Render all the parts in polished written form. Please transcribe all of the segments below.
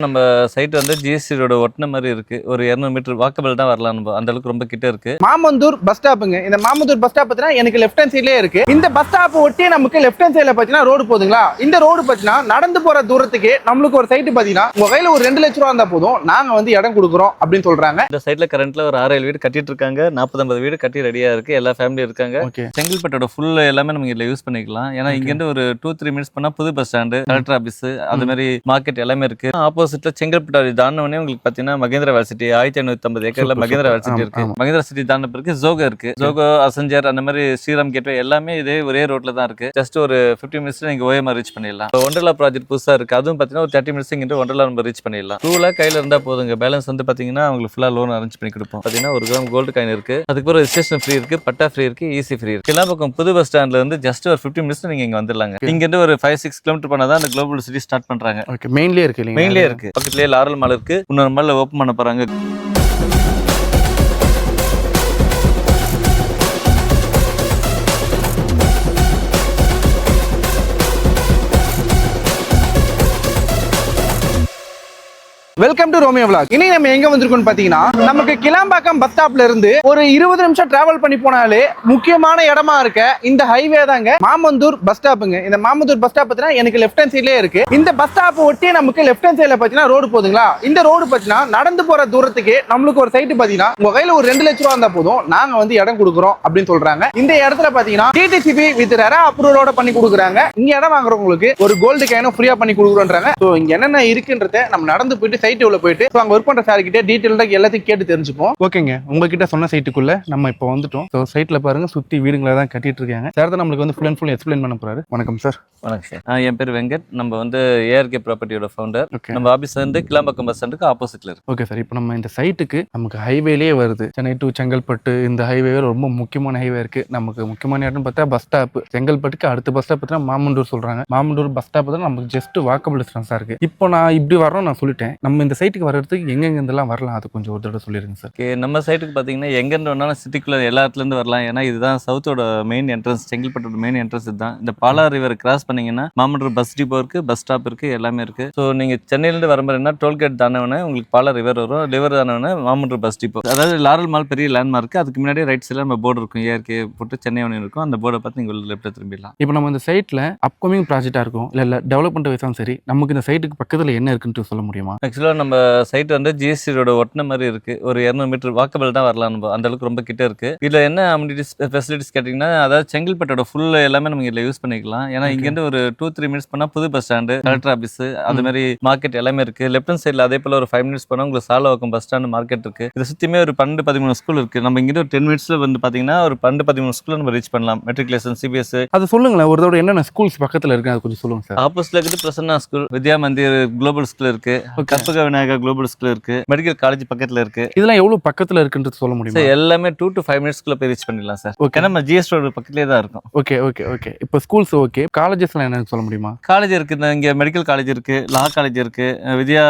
நம்ம சைட் வந்து GST road ஒட்டின மாதிரி இருக்கு. ஒரு 200 மீட்டர் வாக்கபிள் தான் வரலாம். நம்ம அந்த அளவுக்கு ரொம்ப கிட்ட இருக்கு. மாமந்தூர் பஸ் ஸ்டாப்புங்க. இந்த மாமந்தூர் பஸ் ஸ்டாப் பார்த்தீங்கன்னா எனக்கு லெஃப்ட் ஹேண்ட் சைட்லயே இருக்கு. இந்த பஸ் ஸ்டாப் ஒட்டி நமக்கு லெஃப்ட் ஹேண்ட் சைடுல பார்த்தீங்கன்னா ரோடு போகுதுங்களா. இந்த ரோடு பார்த்தீங்கன்னா நடந்து போற தூரத்துக்கு நம்மளுக்கு ஒரு சைட் பார்த்தீங்கன்னா உங்க கையில ஒரு 2 லட்சம் ரூபா இருந்தா போதும், நாங்க வந்து இடம் கொடுக்குறோம் அப்படின்னு சொல்றாங்க. இந்த சைட்ல கரண்ட்ல ஒரு 6-7 வீடு கட்டிட்டு இருக்காங்க. 40-50 வீடு கட்டி ரெடியா இருக்கு. எல்லா ஃபேமிலி இருக்காங்க. செங்கல்பட்டோட ஃபுல் எல்லாமே நம்ம இதுல யூஸ் பண்ணிக்கலாம். ஏன்னா இங்க இருந்து ஒரு 2-3 மினிட்ஸ் பண்ணா புது பஸ் ஸ்டாண்டு, கலெக்டர் ஆபீஸ், அது மாதிரி மார்க்கெட் எல்லாமே இருக்கு. ஆப்போசிட்ல செங்கல்பட்டு தாண்டவனே உங்களுக்கு பாத்தீங்கன்னா மகேந்திரா வேர்சிட்டி 1550 ஏக்கர்ல மகேந்திரா வேர்சிட்டி இருக்கு. மகேந்திரா சிட்டி தாண்ட பிறகு ஜோகோ இருக்கு. ஜோகோ, அசஞ்சர், அந்த மாதிரி ஸ்ரீராம் கேட்வே எல்லாமே இதே ஒரே ரோட்ல தான் இருக்கு. ஜஸ்ட் ஒரு 15 மினிட்ஸ்ல நீங்க ஓஎம்ஆர் ரீச் பண்ணிடலாம். ஒண்டர்லா ப்ராஜெக்ட் புதுசா இருக்கு. அதுவும் பாத்தீங்கன்னா ஒரு 30 மினிட்ஸ் இங்க ஒண்டர்லா நம்ம ரீச் பண்ணிடலாம். 2 லாக் கையில இருந்தா போதுங்க. பேலன்ஸ் வந்து பாத்தீங்கன்னா உங்களுக்கு ஃபுல்லா லோன் அரேஞ்ச் பண்ணி கொடுப்போம். பாத்தீங்கன்னா 1 கிராம் கோல்டு காயின் இருக்கு. அதுக்கு ஒரு ரெஜிஸ்ட்ரேஷன் ஃப்ரீ இருக்கு, பட்டா ஃப்ரீ இருக்கு, ஈஸி ஃப்ரீ இருக்கு. எல்லா பக்கம் புது பஸ் ஸ்டாண்ட்ல இருந்து ஜஸ்ட் ஒரு 15 மினிட்ஸ் நீங்க இங்க வந்துடலாங்க. இங்க இருந்து ஒரு 5-6 கிலோமீட்டர் பண்ணாதான் அந்த குளோபல் சிட்டி ஸ்டார்ட் பண்றாங்க. மெயின்லயே இருக்கு. மெயின்லயே இருக்கு. பக்கத்துலயே லாரல் மால் இருக்கு. இன்னொரு மால் ஓபன் பண்ண போறாங்க. Welcome to Romeo vlog. இன்னைக்கு நம்ம எங்க வந்திருக்கோம்னு பாத்தீங்கன்னா, நமக்கு கிளாம்பாக்கம் பஸ் ஸ்டாப்ல இருந்து ஒரு 20 நிமிஷம் டிராவல் பண்ணி போனாலே முக்கியமான இடமா இருக்க இந்த ஹைவே தாங்க மாமந்தூர் பஸ் ஸ்டாப்புங்க. இந்த மாமந்தூர் பஸ் ஸ்டாப் பார்த்தீங்கன்னா எனக்கு லெஃப்ட் ஹேண்ட் சைட்லயே இருக்கு. இந்த பஸ் ஸ்டாப் ஒட்டி நமக்கு லெஃப்ட் ஹேண்ட் சைட்ல பாத்தீங்கன்னா ரோடு போகுதுங்களா. இந்த ரோடு பாத்தீங்கன்னா நடந்து போற தூரத்துக்கு நம்மளுக்கு ஒரு சைட் பாத்தீங்கன்னா உங்க கையில ஒரு 2 லட்சம் ரூபா இருந்தா போதும், நாங்க வந்து இடம் கொடுக்குறோம் அப்படின்னு சொல்றாங்க. இந்த இடத்துல பாத்தீங்கன்னா டிடிசிபி வித் ரெரா அப்ரூவலோட பண்ணி கொடுக்குறாங்க. இங்க இடம் வாங்குறவங்களுக்கு ஒரு கோல்டு காயினும் ஃப்ரீயா பண்ணி கொடுக்குறோன்றாங்க. சோ இங்க என்னென்ன இருக்குன்றத நம்ம நடந்து போயிட்டு சைட் உள்ள போயிட்டு அங்க ஒர்க் பண்ற சார் கிட்ட டீடைலா எல்லாத்தையும் கேட்டு தெரிஞ்சுப்போம். ஓகேங்க, உங்ககிட்ட சொன்ன சைட்டுக்குள்ள நம்ம இப்போ வந்துட்டோம். ஸோ சைட்ல பாருங்க சுத்தி வீடுங்களை தான் கட்டிட்டு இருக்காங்க. சார் தான் நம்மளுக்கு வந்து ஃபுல் அண்ட் ஃபுல் எக்ஸ்பிளைன் பண்ண போறாரு. வணக்கம் சார். வணக்கம் சார். என் பேர் வெங்கட். நம்ம வந்து ஏஆர்கே ப்ராப்பர்ட்டியோட ஃபவுண்டர். நம்ம ஆபீஸ் வந்து கிளாம்பாக்கம் பஸ் ஸ்டாண்டுக்கு ஆப்போசிட்ல இருக்கு. Okay sir. இப்போ நம்ம இந்த சைட்டுக்கு நமக்கு ஹைவேலயே வருது. சென்னை டு செங்கல்பட்டு இந்த ஹைவே ரொம்ப முக்கியமான ஹைவே இருக்கு. நமக்கு முக்கியமான இடம்னு பார்த்தா பஸ் ஸ்டாப். செங்கல்பட்டுக்கு அடுத்த பஸ் ஸ்டாப் பார்த்தா மாமண்டூர் சொல்றாங்க. மாமண்டூர் பஸ் ஸ்டாப் தான் நமக்கு ஜஸ்ட் வாக்கபிள் டிஸ்டன்ஸா இருக்கு. இப்போ நான் இப்படி வரணும் நான் சொல்லிட்டேன். நம்ம இந்த சைட்டுக்கு வர்றதுக்கு எங்கெங்க இருந்தெல்லாம் வரலாம், அது கொஞ்சம் ஒரு தடவை சொல்லிருங்க சார். நம்ம சைட்டுக்கு பாத்தீங்கன்னா எங்க இருந்து வேணாலும் சிட்டிக்குள்ள எல்லா இடத்துல இருந்து வரலாம். ஏன்னா இதுதான் சவுத்தோட மெயின் என்ட்ரன்ஸ். செங்கல்பட்டோட மெயின் என்ட்ரன்ஸ் இதுதான். இந்த பாலா ரிவர் கிராஸ் பண்ணீங்கன்னா மாமண்டூர் பஸ் டிப்போ இருக்கு, பஸ் ஸ்டாப் இருக்கு, எல்லாமே இருக்கு. ஸோ நீங்க சென்னையில இருந்து வரும்போதுன்னா டோல்கேட் தானவனே உங்களுக்கு பாலா ரிவர் வரும். ரிவர் தானவனே மாமண்டூர் பஸ் டிப்போ. அதாவது லாரல் மால் பெரிய லேண்ட்மார்க். அதுக்கு முன்னாடி ரைட் சைட்ல நம்ம போர்டு இருக்கும். ஏஆர்கே போட்டு சென்னை ஒன்று இருக்கும். அந்த போர்டை பார்த்து நீங்க லெஃப்ட் திரும்பிடலாம். இப்போ நம்ம இந்த சைட்ல அப்கமிங் ப்ராஜெக்டா இருக்கும் இல்ல டெவலப்மெண்ட் வைஸாலும் சரி, நமக்கு இந்த சைட்டுக்கு பக்கத்துல என்ன இருக்குன்னு சொல்ல முடியுமா? ஆக்சுவலா நம்ம சைட் வந்து ஜிஎஸ்டி ரோடு ஒட்டின மாதிரி இருக்கு. ஒரு 200 மீட்டர் வாக்கபிள் தான் வரலாம். நம்ம அந்த அளவுக்கு ரொம்ப கிட்ட இருக்கு. இதுல என்ன அம்யூனிட்டிஸ் ஃபெசிலிட்டிஸ் கேட்டீங்கன்னா, அதாவது செங்கல்பட்டோட ஃபுல் எல்லாமே நம்ம இதுல யூஸ் பண்ணிக்கலாம். ஏன்னா இங்க இருந்து ஒரு 2-3 மினிட்ஸ் பண்ணா புது பஸ் ஸ்டாண்டு, கலெக்டர் ஆபீஸ், அது மாதிரி மார்க்கெட் எல்லாமே இருக்கு. லெஃப்ட் ஹேண்ட் சைட்ல அதே போல ஒரு 5 மினிட்ஸ் பண்ணா உங்களுக்கு சாலவாக்கம் பஸ் ஸ்டாண்ட் மார்க்கெட் இருக்கு. இதை சுத்தியுமே ஒரு 12-13 ஸ்கூல் இருக்கு. நம்ம இங்க ஒரு 10 மினிட்ஸ்ல வந்து பாத்தீங்கன்னா ஒரு 12-13 ஸ்கூல் நம்ம ரீச் பண்ணலாம். Matriculation, CBSE. அது சொல்லுங்களேன் ஒரு தடவை. என்னென்ன ஸ்கூல்ஸ் பக்கத்துல இருக்கு அது கொஞ்சம் சொல்லுங்க சார். ஆப்போசிட்ல இருக்கு Prasanna school, Vidya Mandir global school இருக்கு, கற்பக விநாயகா குளோபல் ஸ்கூல் இருக்கு, மெடிக்கல் காலேஜ் பக்கத்துல இருக்கு. இதெல்லாம் எவ்வளவு பக்கத்துல இருக்குன்றது சொல்ல முடியுமா? எல்லாமே 2-5 மினிட்ஸ்க்குள்ள போய் ரீச் பண்ணிடலாம் சார். ஓகே, நம்ம ஜிஎஸ் ரோடு பக்கத்துலயே தான் இருக்கும். Okay okay okay. இப்போ ஸ்கூல்ஸ் ஓகே, காலேஜஸ்லாம் என்னன்னு சொல்ல முடியுமா? காலேஜ் இருக்கு. இங்க மெடிக்கல் காலேஜ் இருக்கு, லா காலேஜ் இருக்கு, வித்யா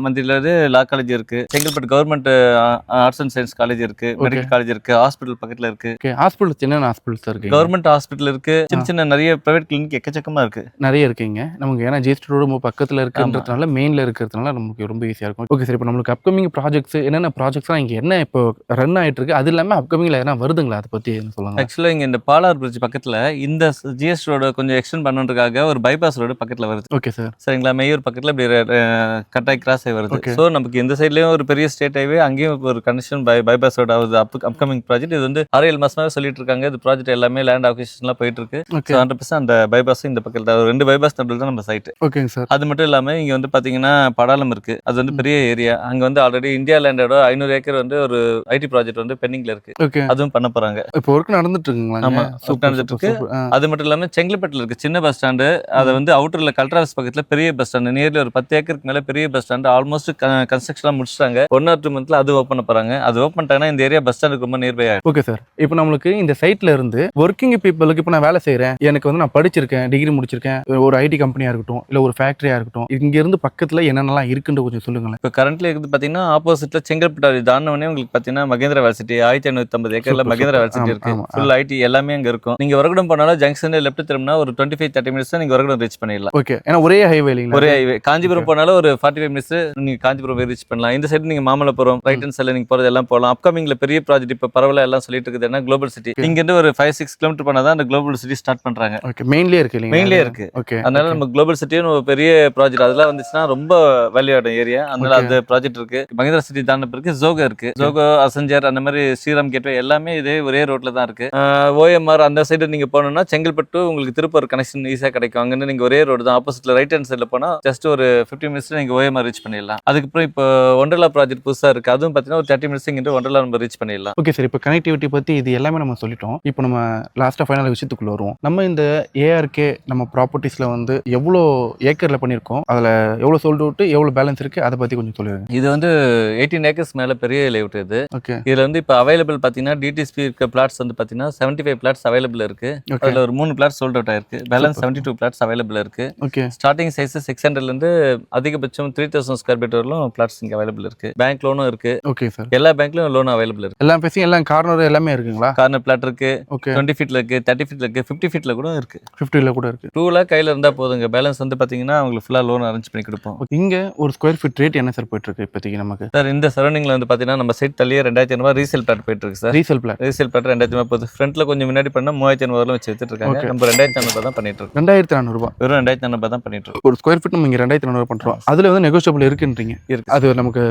மந்திரில லா காலேஜ் இருக்கு, Chengalpattu government arts and science college இருக்கு, மெடிக்கல் காலேஜ் இருக்கு, ஹாஸ்பிட்டல் பக்கத்துல இருக்கு. ஹாஸ்பிட்டல் என்னென்ன ஹாஸ்பிட்டல்ஸ் இருக்கு? கவர்மெண்ட் ஹாஸ்பிட்டல் இருக்கு, சின்ன நிறைய பிரைவேட் கிளினிக் எக்கச்சக்கமா இருக்கு. நிறைய இருக்குங்க நமக்கு. ஏன்னா ஜிஎஸ்டி ரோடு பக்கத்துல இருக்குன்றதுனால மெயின்ல இருக்கிறதுனால நமக்கு ரொம்ப ஈஸியா இருக்கும். Okay sir. இப்போ நம்மளுக்கு அப்கமிங் ப்ராஜெக்ட்ஸ் என்னென்ன ப்ராஜெக்ட்ஸ்லாம் இங்க என்ன இப்போ ரன் ஆயிட்டு இருக்கு, அது இல்லாம அப்கமிங்ல என்ன வருதுங்களா, அதை பத்தி என்ன சொல்லுங்க. ஆக்சுவலா இங்க இந்த பாலார் பிரிட்ஜ் பக்கத்துல இந்த ஜிஎஸ் ரோட கொஞ்சம் எக்ஸ்டெண்ட் பண்ணுறதுக்காக ஒரு பைபாஸ் ரோடு பக்கத்துல வருது. Okay sir. சரிங்களா, மெய்யூர் பக்கத்துல இப்படி கட்டாய் கிராஸ் ஆகி வருது. ஸோ நமக்கு இந்த சைட்லயும் ஒரு பெரிய ஸ்டேட் ஹைவே, அங்கேயும் ஒரு கனெக்ஷன் பைபாஸ் ரோடு ஆகுது. அப்கமிங் ப்ராஜெக்ட் இது வந்து 6-7 மாசமாவே சொல்லிட்டு இருக்காங்க. இது ப்ராஜெக்ட் எல்லாமே லேண்ட் அக்விசிஷன்லாம் போயிட்டு இருக்கு. 100% அந்த பைபாஸ் இந்த பக்கத்துல 2 பைபாஸ் நடுவில் தான் நம்ம சைட். ஓகேங்க சார். அது மட்டும் இல்லாம இங்க வந்து பாத்தீங்கன்னா படாலம் இருக்கு. அது வந்து பெரிய ஏரியா. அங்க வந்து ஆல்ரெடி இந்தியா லேண்டோட 500 ஏக்கர் வந்து ஒரு ஐடி ப்ராஜெக்ட் வந்து பெண்டிங்ல இருக்கு. அதுவும் பண்ண போறாங்க. இப்போ ஒர்க் நடந்துட்டு இருக்குங்களா? ஆமா, நடந்துட்டு இருக்கு. அது மட்டும் இல்லாம செங்கல்பட்டுல இருக்கு சின்ன பஸ் ஸ்டாண்டு. அதை வந்து அவுட்டர்ல கலெக்டர் ஆஃபீஸ் பக்கத்துல பெரிய பஸ் ஸ்டாண்டு, நியர்லி ஒரு 10 ஏக்கருக்கு மேல பெரிய பஸ் ஸ்டாண்டு ஆல்மோஸ்ட் கன்ஸ்ட்ரக்ஷன் முடிச்சிட்டாங்க. 1 or 2 மந்த்ல அது ஓப்பன் போறாங்க. அது ஓப்பன் பண்ணிட்டாங்கன்னா இந்த ஏரியா பஸ் ஸ்டாண்டுக்கு ரொம்ப நியர்பை ஆகும். Okay sir. இப்போ நம்மளுக்கு இந்த சைட்ல இருந்து ஒர்க்கிங் பீப்புளுக்கு இப்போ நான் வேலை செய்யறேன், எனக்கு வந்து நான் படிச்சிருக்கேன், டிகிரி முடிச்சிருக்கேன், ஒரு ஐடி கம்பெனியா இருக்கட்டும் இல்ல ஒரு ஃபேக்டரியா இருக்கட்டும், இங்க இருந்து பக்கத்துல என்னென்னலாம் இருக்குன்னு கொஞ்சம் சொல்லுங்களேன். இப்போ கரண்ட்ல இருக்குது பார்த்தீங்கன்னா ஆப்போசிட்ல செங்கல்பட்டு தாண்டவனே உங்களுக்கு பார்த்தீங்கன்னா மகேந்திரா வேர்சிட்டி 1550 ஏக்கர்ல மகேந்திரா வேர்சிட்டி இருக்கு. ஃபுல் ஐடி எல்லாமே அங்க இருக்கும். நீங்க வரகுடம் போனாலும் ஜங்ஷன்ல லெஃப்ட் திரும்பினா ஒரு 25-30 மினிட்ஸ் நீங்க வரகுடம் ரீச் பண்ணிடலாம். ஓகே, ஏன்னா ஒரே ஹைவே இல்லைங்களா? ஒரே ஹைவே. காஞ்சிபுரம் போனாலும் ஒரு 45 மினிட்ஸ் நீங்க காஞ்சிபுரம் ரீச் பண்ணலாம். இந்த சைடு நீங்க மாமல்லபுரம் ரைட் ஹேண்ட் சைடுல நீங்க போறது எல்லாம் போகலாம். அப்கமிங்ல பெரிய ப்ராஜெக்ட் இப்ப பரவலா எல்லாம் சொல்லிட்டு இருக்குது குளோபல் சிட்டி. இங்க இருந்து ஒரு 5-6 கிலோமீட்டர் போனா தான் அந்த குளோபல் சிட்டி ஸ்டார்ட் பண்றாங்க. ஓகே, மெயின்லயே இருக்கு இல்லையா? மெயின்லயே இருக்கு. ஓகே, அதனால நம்ம குளோபல் சிட்டின்னு ஒரு பெரிய ப்ராஜெக்ட் அதெல்லாம் வந்துச்சுன்னா ரொம்ப வேல்யூ ஆடும் ஏரியா. அதனால அந்த ப்ராஜெக்ட் இருக்கு. மகேந்திரா சிட்டி தாண்ட பிறகு ஜோகோ இருக்கு. ஜோகோ, அசஞ்சர், அந்த மாதிரி ஸ்ரீராம் கேட்வே எல்லாமே இதே ஒரே ரோட்ல தான் இருக்கு. OMR அந்த சைடு நீங்க போனோம்னா செங்கல்பட்டு உங்களுக்கு திருப்பூர் கனெக்ஷன் ஈஸியா கிடைக்கும். அங்க நீங்க ஒரே ரோடு தான். ஆப்போசிட்ல ரைட் ஹேண்ட் சைடுல போனா ஜஸ்ட் ஒரு 15 மினிட்ஸ்ல நீங்க OMR ரீச் பண்ணிடலாம். அதுக்கப்புறம் இப்போ ஒண்டர்லா ப்ராஜெக்ட் புதுசா இருக்கு. அதுவும் பாத்தீங்கன்னா ஒரு 30 மினிட்ஸ் இங்க ஒண்டர்லா நம்ம ரீச் பண்ணிடலாம். ஓகே சார், இப்போ கனெக்டிவிட்டி பத்தி இது எல்லாமே நம்ம சொல்லிட்டோம். இப்போ நம்ம லாஸ்டா ஃபைனல் விஷயத்துக்குள்ள வருவோம். நம்ம இந்த ARK நம்ம ப்ராப்பர்ட்டிஸ்ல வந்து எவ்வளோ ஏக்கர்ல பண்ணியிருக்கோம், அதுல எவ்வளோ சோல்ட் அவுட், எவ்வளோ பேலன்ஸ் இருக்கு, அதை பத்தி கொஞ்சம் சொல்லுங்க. இது வந்து 18 ஏக்கர்ஸ் மேல பெரிய லேஅவுட் இது. ஓகே, இதுல வந்து இப்போ அவைலபிள் பாத்தீங்கன்னா DTSP இருக்க பிளாட்ஸ் வந்து பாத்தீங்கன்னா 75 பிளாட்ஸ் அவைலபிள் இருக்கு. அதுல ஒரு 3 பிளாட்ஸ் சோல்ட் அவுட் ஆயிருக்கு. பேலன்ஸ் 72 பிளாட்ஸ் அவைலபிள் இருக்கு. ஓகே, ஸ்டார்டிங் சைஸ் 600 இருந்து அதிகபட்சம் 3000 ஸ்கொயர் ஃபீட் வரலும் பிளாட்ஸ் இங்க அவைலபிள் இருக்கு. பேங்க் லோனும் இருக்கு. ஓகே சார், எல்லா பேங்க்லயும் லோன் அவைலபிள் இருக்கு. எல்லா பேசியும் எல்லாம் கார்னர் எல்லாமே இருக்குங்களா? கார்னர் பிளாட் இருக்கு. ஓகே, 20 ஃபீட்ல இருக்கு, 30 ஃபீட்ல இருக்கு, 50 ஃபீட்ல கூட இருக்கு. 50ல கூட இருக்கு. 2 லேக் கையில இருந்தா போதுங்க. பேலன்ஸ் வந்து பாத்தீங்கன்னா உங்களுக்கு ஃபுல்லா லோன் அரேஞ்ச் பண்ணி கொடுப்போம். இங்க ஒரு ஸ்கொயர் ஃபீட் ரேட் என்ன சார் போயிட்டு இருக்கு இப்போதைக்கு நமக்கு? சார் இந்த சரௌண்டிங்ல வந்து பாத்தீங்கன்னா நம்ம சைட் தள்ளியே 2500 ரீசேல் பிளாட் போயிட்டு இருக்கு sir. Resale flat resale flat 2500 ஃப்ரண்ட்ல கொஞ்சம் முன்னாடி பண்ணா 3500 வரலும் வச்சு வித்துட்டு இருக்காங்க. நம்ம 2400 தான் பண்ணிட்டு இருக்கோம். 2400 வெறும் 2400 தான் பண்ணிட்டு இருக்கோம். ஒரு ஸ்கொயர் ஃபீட் நம்ம இங்க 2400 பண்றோம். அதுல வந்து நெகோஷியபிள் இருக்குன்றீங்க? இருக்கு. அது நமக்கு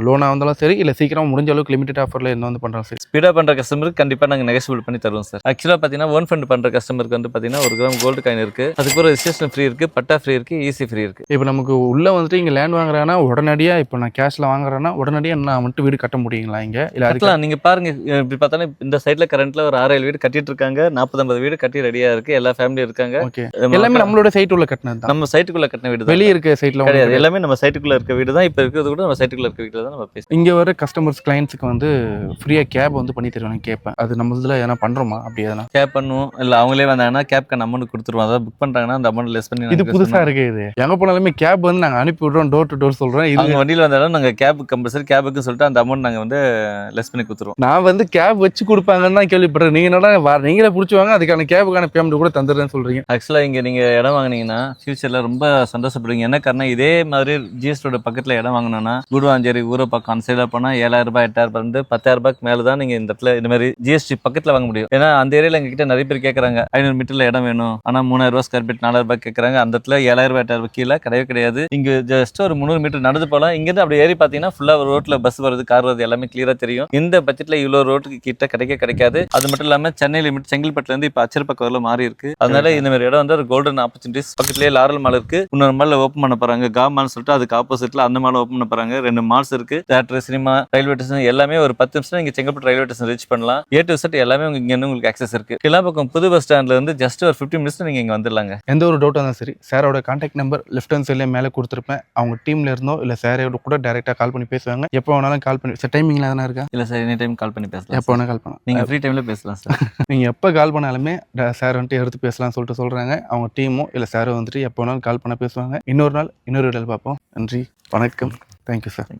லோனா வந்தாலும் சரி, இல்ல சீக்கிரம் முடிஞ்ச அளவுக்கு லிமிடெட் ஆஃபர்ல என்ன வந்து பண்றோம் சார்? ஸ்பீடா பண்ற கஸ்டமருக்கு கண்டிப்பா நாங்க நெகோஷியபிள் பண்ணி தருவோம் சார். ஆக்சுவலா பாத்தீங்கன்னா ஒன் ஃபண்ட் பண்ற கஸ்டமருக்கு வந்து பாத்தீங்கன்னா 1 கிராம் கோல்டு காயின் இருக்கு. அதுக்கு ஒரு ரெஜிஸ்ட்ரேஷன் ஃப்ரீ இருக்கு, பட்டா ஃப்ரீ இருக்கு, ஈஸி ஃப்ரீ இருக்கு. இப்போ நமக்கு உள்ள வந்துட்டு இங்க லேண்ட் வாங்குறானா உடனடியா, இப்போ நான் கேஷ்ல வாங்குறேன்னா உடனடியா நான் மட்டும் வீடு கட்ட முடியுங்களா இங்க? இல்ல அதுக்கு நீங்க பாருங்க, இப்படி பார்த்தாலும் இந்த சைட்ல கரண்ட்ல ஒரு 6-7 வீடு கட்டிட்டு இருக்காங்க. 40-50 வீடு கட்டி ரெடியா இருக்கு. எல்லா ஃபேமிலியும் இருக்காங்க. ஓகே, எல்லாமே நம்மளோட சைட் உள்ள கட்டினது தான். நம்ம சைட்டுக்குள்ள கட்டின வீடு தான். வெளிய இருக்க சைட்ல கிடையாது. எல்லாமே நம்ம சைட்டுக்குள்ள இருக்க வீடு தான். இப்போ இருக்கிறது கூட நம்ம சைட்டுக்குள்ள இருக்க வீட்ல தான் நம்ம பேசுறோம். இங்க வர கஸ்டமர்ஸ் கிளையன்ட்ஸ்க்கு வந்து ஃப்ரீயா கேப் வந்து பண்ணி தருவாங்க கேட்பேன். அது நம்ம இதுல எதனா பண்றோமா? அப்படி எதனா கேப் பண்ணுவோம். இல்ல அவங்களே வந்தாங்கன்னா கேப்க்கு அமௌண்ட் கொடுத்துருவோம். அதாவது புக் பண்றாங்கன்னா அந்த அமௌண்ட் லெஸ் பண்ணி இது புதுசா இருக்கு. இது எங்க போனாலுமே கேப் வந்து நாங்க அனுப்பி விடுறோம், டோர் டு டோர் சொல்றேன். இது வண்டியில வந்தாலும் நாங்க கேப் கம்பல்சரி கேபுக்கு சொல்லிட்டு அந்த அமௌண்ட் நாங்க வந்து லெஸ் பண்ணி கொடுத்துருவோம். நான் வந்து கேப் வச்சு கொடுப்பாங்கன்னு தான் கேள்விப்படுறேன். நீங்க என்னடா நீங்களே பிடிச்சுவாங்க, அதுக்கான கேபுக்கான பேமெண்ட் கூட தந்துடுறேன்னு சொல்றீங்க. ஆக்சுவலா இங்க நீங்க இடம் வாங்கினீங்கன்னா ஃபியூச்சர்ல ரொம்ப சந்தோஷப்படுவீங்க. என்ன காரணம், இதே மாதிரி ஜிஎஸ்டியோட பக்கத்துல இடம் வாங்கினோம்னா குடுவாஞ்சேரி ஊரை பக்கம் அந்த சைடில் போனா 7000 ரூபாய் 8000 இருந்து 10000 ரூபாய்க்கு மேல தான் நீங்க இந்த இடத்துல இந்த மாதிரி ஜிஎஸ்டி பக்கத்துல வாங்க முடியும். ஏன்னா அந்த ஏரியால எங்க கிட்ட நிறைய பேர் கேட்கறாங்க 500 மீட்டர்ல இடம் வேணும், ஆனா 3000 ரூபாய் ஸ்கொயர் ஃபீட் 4000 ரூபாய் கேட்கறாங்க. அந்த இடத்துல 7000 ரூபாய் 8000 ரூபாய் கீழே கிடையவே கிடையாது. இங்க ஜஸ்ட் ஒரு 300 மீட்டர் நடந்து போகலாம். இங்க இருந்து அப்படி ஏறி பாத்தீங்கன்னா ஃபுல்லா ஒரு ரோட்ல பஸ் வருது, கார் வருது, எல்லாமே கிளியரா தெரியும். இந்த பட்ஜெட்ல இவ்வளவு ரோட்டுக்கு கிட்ட கிடைக்காது. அது மட்டும் இல்லாம சென்னை லிமிட் செங்கல்பட்டுல இருந்து இப்ப அச்சர்பக்கம் வரல மாறி இருக்கு. அதனால இந்த மாதிரி இடம் வந்து ஒரு கோல்டன் ஆப்பர்ச்சுனிட்டிஸ். பக்கத்துலயே லாரல் மால் இருக்கு. இன்னொரு மால் ஓப்பன் பண்ண போறாங்க, கா மால் சொல்லிட்டு. அதுக்கு ஆப்போசிட்ல அந்த மால் ஓப்பன் பண்ண போறாங்க. 2 மால்ஸ் இருக்கு. தியேட்டர், சினிமா, ரயில்வே ஸ்டேஷன் எல்லாமே ஒரு 10 நிமிஷம் நீங்க செங்கல்பட்டு ரயில்வே ஸ்டேஷன் ரீச் பண்ணலாம். A to Z எல்லாமே இங்க உங்களுக்கு ஆக்சஸ் இருக்கு. கிளாம்பாக்கம் புது பஸ் ஸ்டாண்ட்ல இருந்து ஜஸ்ட் ஒரு 15 மினிட்ஸ் நீங்க இங்க வந்துடலாங்க. எந்த ஒரு டவுட் இருந்தாலும் சரி, சாரோட கான்டாக்ட் நம்பர் லெஃப்ட் ஹேண்ட் சைட்ல மேலே கொடுத்துருப்பேன். அவங்க டீம்ல இருந்தோ இல்ல சாரோட கூட டைரக்டா கால் பண்ணி பேசுவாங்க. எப்போ வேணாலும் கால் பண்ணி சார். டைமிங்ல எதனா இருக்கா? இல்ல சார், எனி டைம் கால் பண்ணி பேசலாம். எப்போ வேணா கால் பண்ணலாம். நீங்க ஃப்ரீ டைம்ல பேசலாம் சார். நீங்க எப்போ கால் பண்ணாலுமே சார் வந்துட்டு எடுத்து பேசலாம்னு சொல்லிட்டு சொல்றாங்க. அவங்க டீமோ இல்ல சாரோ வந்துட்டு எப்போ வேணாலும் கால் பண்ண பேசுவாங்க. இன்னொரு நாள் இன்னொரு வீடியோல பார்ப்போம். நன்றி, வணக்கம், தேங்க்யூ சார்.